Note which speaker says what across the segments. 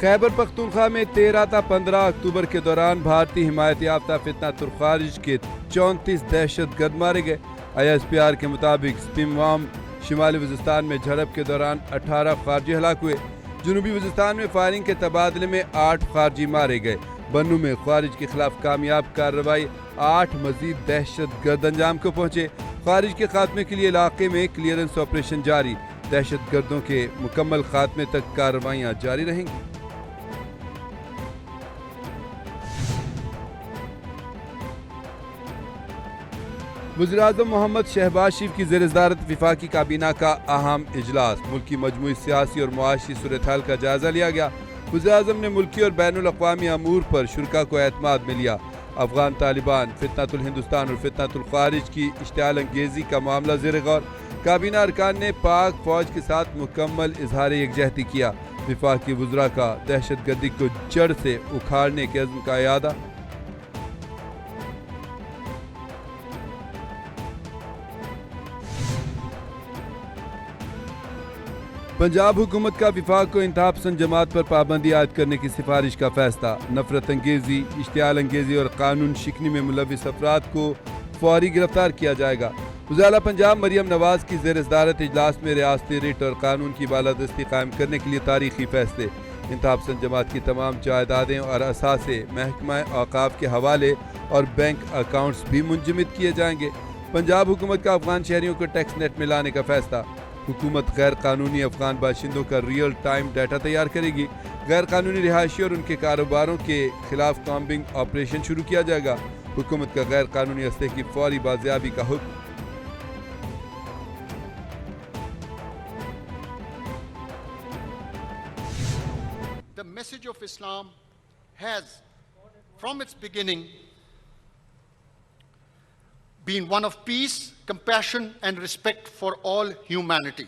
Speaker 1: खैबर पख्तूनख्वा में 13 تا 15 अक्टूबर के दौरान भारतीय हिमायत याफ्ता फितनतुल खारिज के 34 दहशतगर्द मारे गए। ISPR के मुताबिक स्पिमवाम शिमाली वज़ीरिस्तान में झड़प के दौरान 18 खारजी हलाक हुए। जनूबी वज़ीरिस्तान में फायरिंग के तबादले में 8 खारजी मारे गए। बन्नू में खारिज के खिलाफ कामयाब कार्रवाई, 8 मजीद दहशतगर्द अंजाम को पहुंचे। खारिज के खात्मे के लिए इलाके में क्लियरेंस ऑपरेशन जारी, दहशतगर्दों के मुकम्मल खात्मे तक कार्रवाइयाँ जारी रहेंगी। वज़ीर-ए-आज़म मोहम्मद शहबाज शरीफ की ज़ेर-ए-सदारत वफाकी काबीना का अहम इजलास, मुल्की मजमूई सियासी और मुआशी सूरत-हाल का जायजा लिया गया। वज़ीर-ए-आज़म ने मुल्की और बैनुल-अक़वामी अमूर पर शुरका को एतमाद में लिया। अफगान तालिबान, फितनतुल हिंदुस्तान और फितनतुल खारिज की इश्तिआल अंगेज़ी का मामला ज़ेर गौर। काबीना अरकान ने पाक फौज के साथ मुकम्मल इजहार यकजहती किया। वफाकी वज़रा का दहशतगर्दी को जड़ से उखाड़ने के अज़्म का इयादा। पंजाब हुकूमत का विफाक को इंतहा पसंद जमात पर पाबंदी आयद करने की सिफारिश का फैसला। नफरत अंगेज़ी, इश्तिआल अंगेज़ी और कानून शिकनी में मुलविस अफराद को फौरी गिरफ्तार किया जाएगा। वज़ीर पंजाब मरियम नवाज की ज़ेर-ए-सदारत इजलास में रियासती रिट और कानून की बालादस्ती कायम करने के लिए तारीखी फैसले। इंतहा पसंद जमात की तमाम जायदादें और असासे महकमा औक़ाफ़ के हवाले और बैंक अकाउंट्स भी मुंजमद किए जाएंगे। पंजाब हुकूमत का अफगान शहरियों को टैक्स नेट में लाने का फैसला। हुकूमत गैर कानूनी अफगान बाशिंदों का रियल टाइम डाटा तैयार करेगी। गैर कानूनी रिहायशी और उनके कारोबारों के खिलाफ कॉम्बिंग ऑपरेशन शुरू किया जाएगा। हुकूमत का गैर कानूनी असले की फौरी बाजियाबी का हुक्म।
Speaker 2: The message of Islam has, from its beginning, been one of peace, compassion, and respect for all humanity.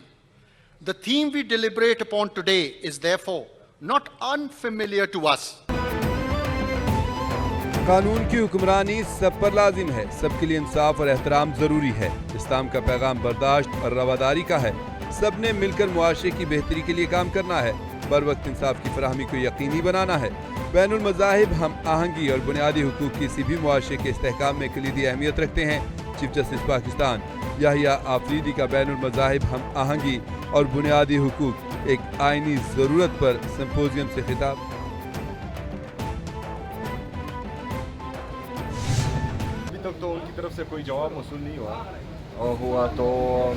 Speaker 2: The theme we deliberate upon today is therefore not unfamiliar to us.
Speaker 1: कानून की हुक्मरानी सब पर लाजिम है, सबके लिए इंसाफ और एहतराम जरूरी है। इस्लाम का पैगाम बर्दाश्त और रवादारी का है। सब ने मिलकर मुआशरे की बेहतरी के लिए काम करना है। बर वक्त इंसाफ की फराहमी को यकीनी बनाना है। बैनुल मज़ाहिब हम आहंगी और बुनियादी हुकूक किसी भी मुआशरे के इस्तेहकाम में कलीदी अहमियत रखते हैं। चीफ जस्टिस पाकिस्तान याहिया आफरीदी का बैनुल मज़ाहिब हम आहंगी और बुनियादी हुकूक एक आईनी ज़रूरत पर सिंपोजियम से खिताब।
Speaker 3: अभी तक तो उनकी तरफ से कोई जवाब मौसूल नहीं हुआ तो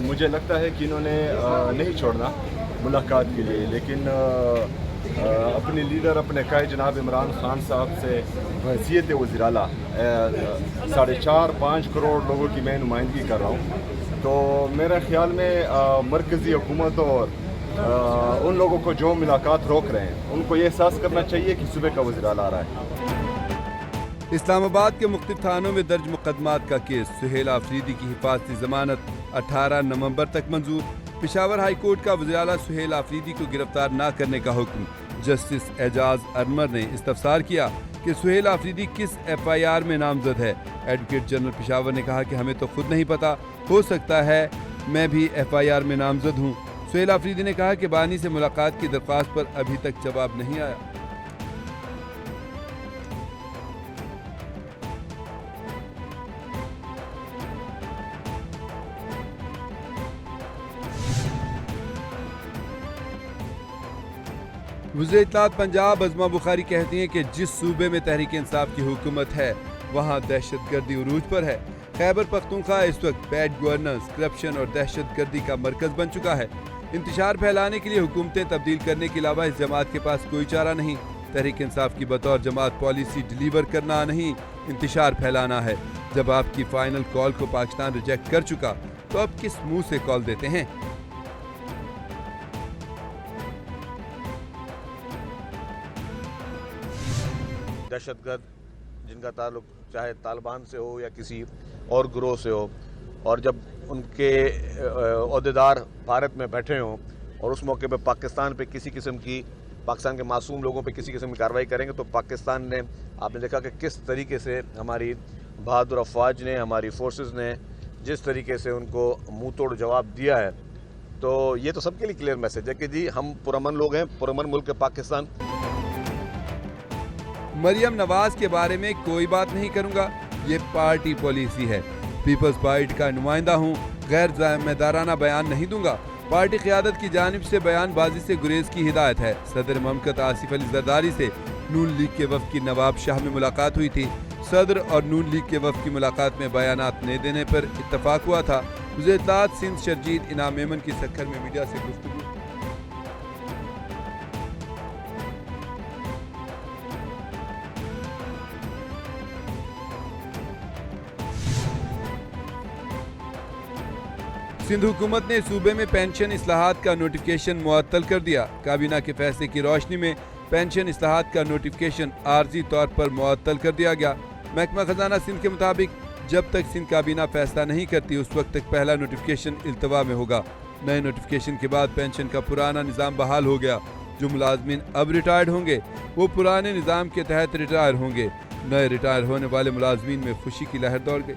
Speaker 3: मुझे लगता है कि इन्होंने नहीं छोड़ना मुलाकात के लिए, लेकिन अपने लीडर अपने कायद जनाब इमरान खान साहब से हैसियत वज़ीर आला 4.5-5 करोड़ लोगों की मैं नुमाइंदगी कर रहा हूँ, तो मेरे ख्याल में मरकज़ी हुकूमत और उन लोगों को जो मुलाकात रोक रहे हैं उनको ये एहसास करना चाहिए कि सुबह का वज़ीर आला आ रहा है।
Speaker 1: इस्लामाबाद के मुख्तलिफ थानों में दर्ज मुकदमात का केस। सुहेल आफरीदी की हिफाजती ज़मानत 18 नवंबर तक मंजूर। पेशावर हाई कोर्ट का वज़ीर आला सुहेल आफरीदी को गिरफ्तार न करने का हुक्म। जस्टिस एजाज अरमर ने इस्तफसार किया कि सुहेल आफरीदी किस FIR में नामजद है। एडवोकेट जनरल पेशावर ने कहा कि हमें तो खुद नहीं पता, हो सकता है मैं भी FIR में नामजद हूँ। सुहेल आफरीदी ने कहा कि बानी से मुलाकात की दरख्वास्त पर अभी तक जवाब नहीं आया। वज़ीर इत्तलात पंजाब अज़मा बुखारी कहती हैं कि जिस सूबे में तहरीक इंसाफ की हुकूमत है वहाँ दहशतगर्दी उरूज पर है। खैबर पख्तूनख्वा इस वक्त बैड गवर्नेंस, करप्शन और दहशतगर्दी का मरकज़ बन चुका है। इंतशार फैलाने के लिए हुकूमतें तब्दील करने के अलावा इस जमात के पास कोई चारा नहीं। तहरीक इंसाफ की बतौर जमात पॉलिसी डिलीवर करना नहीं, इंतशार फैलाना है। जब आपकी फाइनल कॉल को पाकिस्तान रिजेक्ट कर चुका तो अब किस मुँह से कॉल देते हैं।
Speaker 4: दहशतगर्द जिनका ताल्लुक चाहे तालिबान से हो या किसी और ग्रोह से हो, और जब उनके ओहदेदार भारत में बैठे हों और उस मौके पे पाकिस्तान पे किसी किस्म की, पाकिस्तान के मासूम लोगों पे किसी किस्म की कार्रवाई करेंगे, तो पाकिस्तान ने, आपने देखा कि किस तरीके से हमारी बहादुर अफवाज ने, हमारी फोर्सेस ने जिस तरीके से उनको मुंह तोड़ जवाब दिया है, तो ये तो सबके लिए क्लियर मैसेज है कि जी हम पुरअमन लोग हैं, पुरअमन मुल्क है पाकिस्तान।
Speaker 1: مریم نواز کے بارے میں کوئی بات نہیں کروں گا، یہ پارٹی پالیسی ہے، پیپلز پارٹی کا نمائندہ ہوں، غیر ذمہ دارانہ بیان نہیں دوں گا۔ پارٹی قیادت کی جانب سے بیان بازی سے گریز کی ہدایت ہے۔ صدر مملکت آصف علی زرداری سے نون لیگ کے وفد کی نواب شاہ میں ملاقات ہوئی تھی۔ صدر اور نون لیگ کے وفد کی ملاقات میں بیانات نہ دینے پر اتفاق ہوا تھا۔ وزیر اطلاعات سندھ شرجیل انعام میمن کی سکھر میں میڈیا سے گفتگو۔ سندھ حکومت نے صوبے میں پینشن اصلاحات کا نوٹیفکیشن معطل کر دیا۔ کابینہ کے فیصلے کی روشنی میں پینشن اصلاحات کا نوٹیفکیشن عارضی طور پر معطل کر دیا گیا۔ محکمہ خزانہ سندھ کے مطابق جب تک سندھ کابینہ فیصلہ نہیں کرتی اس وقت تک پہلا نوٹیفکیشن التوا میں ہوگا۔ نئے نوٹیفکیشن کے بعد پینشن کا پرانا نظام بحال ہو گیا۔ جو ملازمین اب ریٹائرڈ ہوں گے وہ پرانے نظام کے تحت ریٹائر ہوں گے۔ نئے ریٹائر ہونے والے ملازمین میں خوشی کی لہر دوڑ گئی۔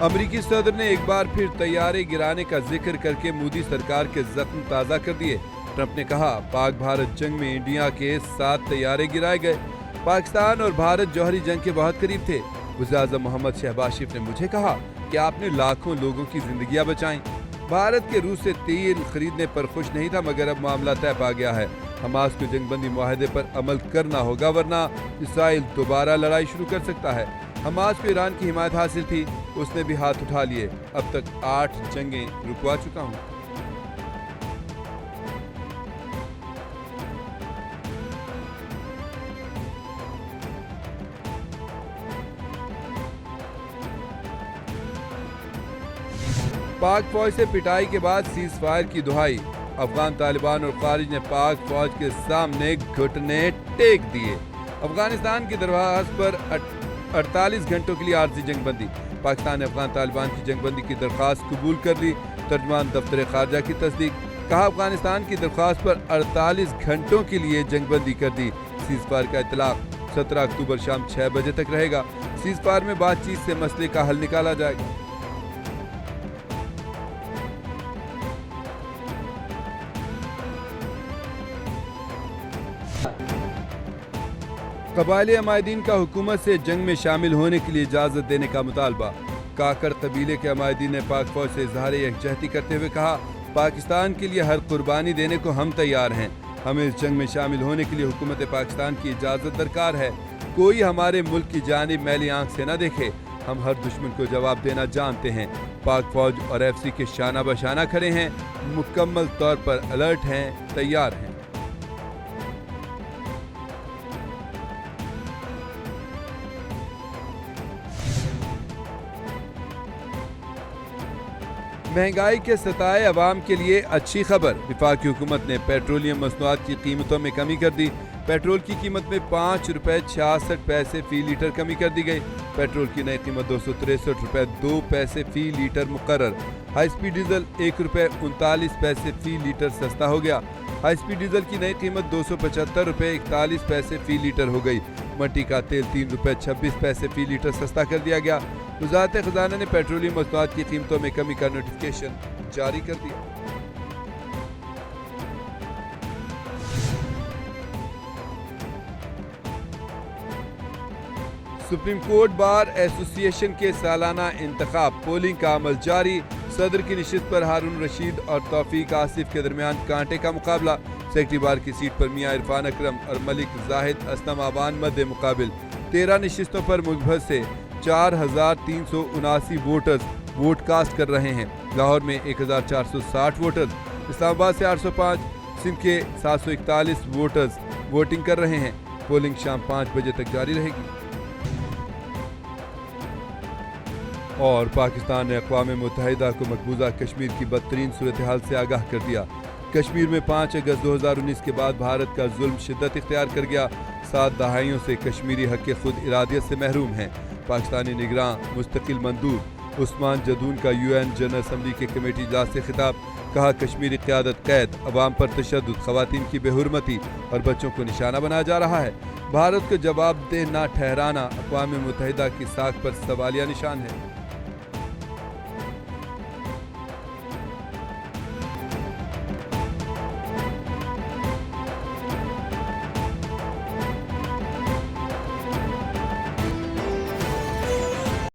Speaker 1: امریکی صدر نے ایک بار پھر طیارے گرانے کا ذکر کر کے مودی سرکار کے زخم تازہ کر دیے۔ ٹرمپ نے کہا پاک بھارت جنگ میں انڈیا کے 7 طیارے گرائے گئے۔ پاکستان اور بھارت جوہری جنگ کے بہت قریب تھے۔ وزیراعظم محمد شہباز شریف نے مجھے کہا کہ آپ نے لاکھوں لوگوں کی زندگیاں بچائیں۔ بھارت کے روس سے تیل خریدنے پر خوش نہیں تھا مگر اب معاملہ طے پا گیا ہے۔ حماس کو جنگ بندی معاہدے پر عمل کرنا ہوگا ورنہ اسرائیل دوبارہ لڑائی شروع کر سکتا ہے۔ حماس کو ایران کی حمایت حاصل تھی، اس نے بھی ہاتھ اٹھا لیے۔ اب تک 8 جنگیں رکوا چکا ہوں۔ پاک فوج سے پٹائی کے بعد سیز فائر کی دہائی۔ افغان طالبان اور خارج نے پاک فوج کے سامنے گھٹنے ٹیک دیے۔ افغانستان کی درخواست پر 48 گھنٹوں کے لیے عارضی جنگ بندی۔ پاکستان نے افغان طالبان کی جنگ بندی کی درخواست قبول کر لی۔ ترجمان دفتر خارجہ کی تصدیق۔ کہا افغانستان کی درخواست پر 48 گھنٹوں کے لیے جنگ بندی کر دی۔ سیز فائر کا اطلاق 17 اکتوبر شام 6 بجے تک رہے گا۔ سیز فائر میں بات چیت سے مسئلے کا حل نکالا جائے گا۔ قبائلی عمائدین کا حکومت سے جنگ میں شامل ہونے کے لیے اجازت دینے کا مطالبہ۔ کاکڑ قبیلے کے عمائدین نے پاک فوج سے اظہار یکجہتی کرتے ہوئے کہا پاکستان کے لیے ہر قربانی دینے کو ہم تیار ہیں۔ ہمیں اس جنگ میں شامل ہونے کے لیے حکومت پاکستان کی اجازت درکار ہے۔ کوئی ہمارے ملک کی جانب میلی آنکھ سے نہ دیکھے۔ ہم ہر دشمن کو جواب دینا جانتے ہیں۔ پاک فوج اور ایف سی کے شانہ بشانہ کھڑے ہیں، مکمل طور پر الرٹ ہیں، تیار ہیں۔ مہنگائی کے ستائے عوام کے لیے اچھی خبر۔ وفاقی حکومت نے پیٹرولیم مصنوعات کی قیمتوں میں کمی کر دی۔ پیٹرول کی قیمت میں 5 روپے 66 پیسے فی لیٹر کمی کر دی گئی۔ پیٹرول کی نئی قیمت 263 روپے 2 پیسے فی لیٹر مقرر۔ ہائی سپیڈ ڈیزل 1 روپے 39 پیسے فی لیٹر سستا ہو گیا۔ ہائی سپیڈ ڈیزل کی نئی قیمت 275 روپے 41 پیسے فی لیٹر ہو گئی۔ مٹی کا تیل 3 روپے 26 پیسے فی لیٹر سستا کر دیا گیا۔ وزارت خزانہ نے پیٹرولیم مصنوعات کی قیمتوں میں کمی کا نوٹیفکیشن جاری کر دیا۔ سپریم کورٹ بار ایسوسی ایشن کے سالانہ انتخاب، پولنگ کا عمل جاری۔ صدر کی نشست پر ہارون رشید اور توفیق آصف کے درمیان کانٹے کا مقابلہ۔ سیکرٹری بار کی سیٹ پر میاں عرفان اکرم اور ملک زاہد اسلم آبان مد مقابل۔ 13 نشستوں پر ملک بھر سے 4379 ووٹرز ووٹ کاسٹ کر رہے ہیں۔ لاہور میں 1460 ووٹرز، اسلام آباد سے 805، سندھ کے 741 ووٹرز ووٹنگ کر رہے ہیں۔ پولنگ شام 5 بجے تک جاری رہے گی۔ اور پاکستان نے اقوام متحدہ کو مقبوضہ کشمیر کی بدترین صورتحال سے آگاہ کر دیا۔ کشمیر میں 5 اگست 2019 کے بعد بھارت کا ظلم شدت اختیار کر گیا۔ 7 دہائیوں سے کشمیری حق خود ارادیت سے محروم ہیں۔ پاکستانی نگراں مستقل مندوب عثمان جدون کا UN جنرل اسمبلی کے کمیٹی اجلاس سے خطاب۔ کہا کشمیری قیادت قید، عوام پر تشدد، خواتین کی بے حرمتی اور بچوں کو نشانہ بنایا جا رہا ہے۔ بھارت کو جواب دہ نہ ٹھہرانا اقوام متحدہ کی ساکھ پر سوالیہ نشان ہے۔